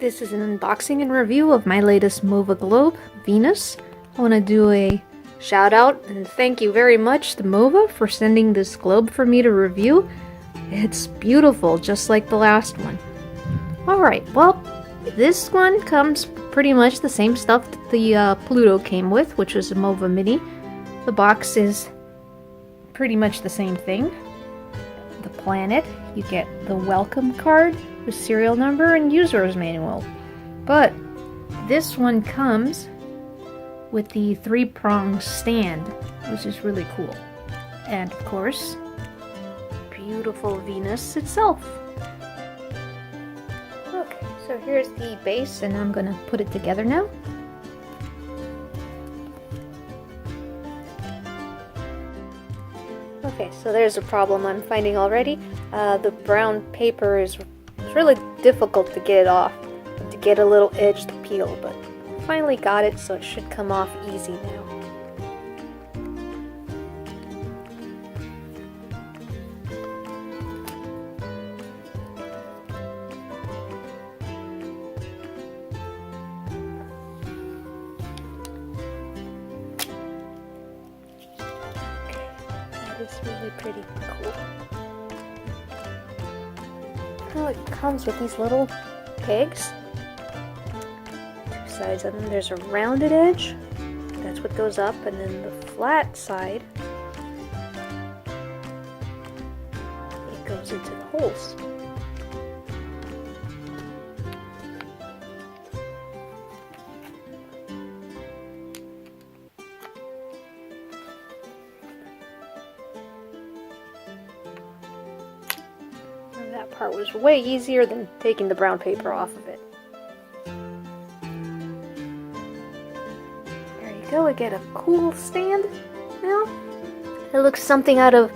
This is an unboxing and review of my latest Mova Globe, Venus. I want to do a shout out and thank you very much to Mova for sending this globe for me to review. It's beautiful, just like the last one. Alright, well, this one comes pretty much the same stuff that the Pluto came with, which is a Mova Mini. The box is pretty much the same thing. The planet, you get the welcome card, the serial number, and user's manual. But this one comes with the 3-prong stand, which is really cool. And of course, beautiful Venus itself. Okay, so here's the base, and I'm gonna put it together now. Okay, so there's a problem I'm finding already. The brown paper is really difficult to get it off, to get a little edge to peel, but I finally got it, so it should come off easy now. It's really pretty cool. Oh, it comes with these little pegs. Two sides of them. There's a rounded edge. That's what goes up, and then the flat side, it goes into the holes. That part was way easier than taking the brown paper off of it. There you go, we get a cool stand now. It looks something out of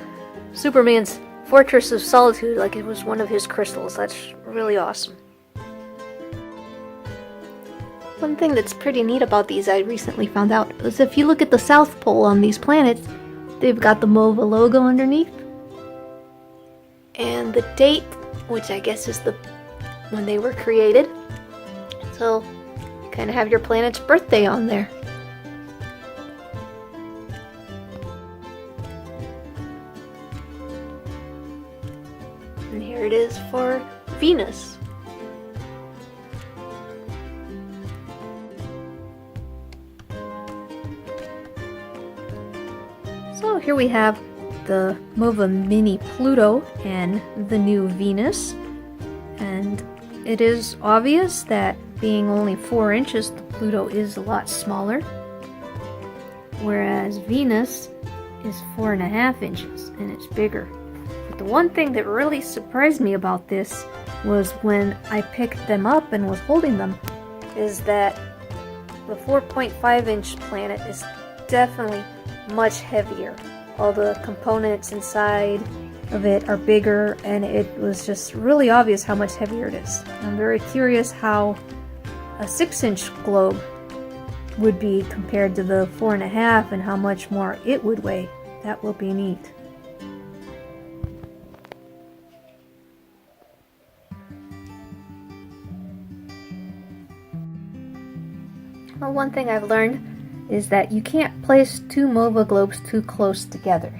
Superman's Fortress of Solitude, like it was one of his crystals. That's really awesome. One thing that's pretty neat about these I recently found out is if you look at the South Pole on these planets, they've got the Mova logo underneath. And the date, which I guess is when they were created. So you kind of have your planet's birthday on there. And here it is for Venus. So here we have the Mova Mini Pluto and the new Venus, and it is obvious that being only 4 inches, the Pluto is a lot smaller, whereas Venus is 4.5 inches and it's bigger. But the one thing that really surprised me about this was when I picked them up and was holding them, is that the 4.5 inch planet is definitely much heavier. All the components inside of it are bigger, and it was just really obvious how much heavier it is. I'm very curious how a 6-inch globe would be compared to the 4.5 and how much more it would weigh. That will be neat. Well, one thing I've learned is that you can't place 2 Mova globes too close together.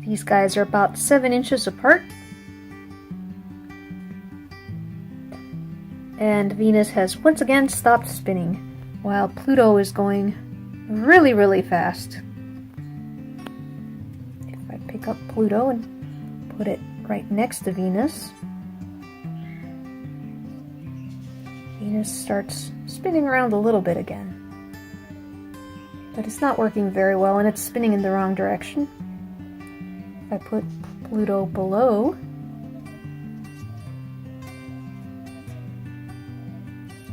These guys are about 7 inches apart, and Venus has once again stopped spinning, while Pluto is going really, really fast. If I pick up Pluto and put it right next to Venus, Venus starts spinning around a little bit again. But it's not working very well, and it's spinning in the wrong direction. If I put Pluto below,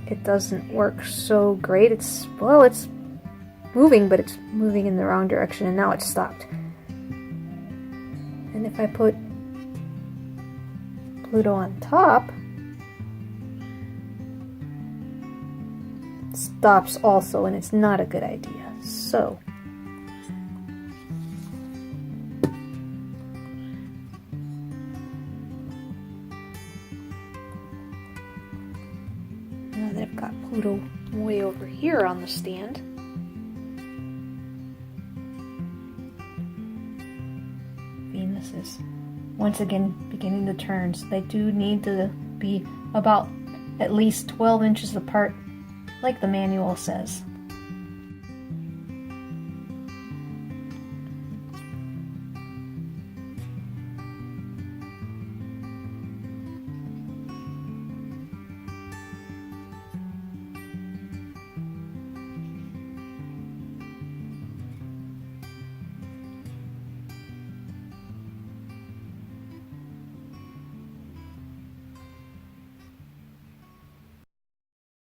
it doesn't work so great. It's moving, but it's moving in the wrong direction, and now it's stopped. And if I put Pluto on top, it stops also, and it's not a good idea. So Now that I've got Pluto way over here on the stand, Venus is once again beginning to turn. So they do need to be about at least 12 inches apart, like the manual says.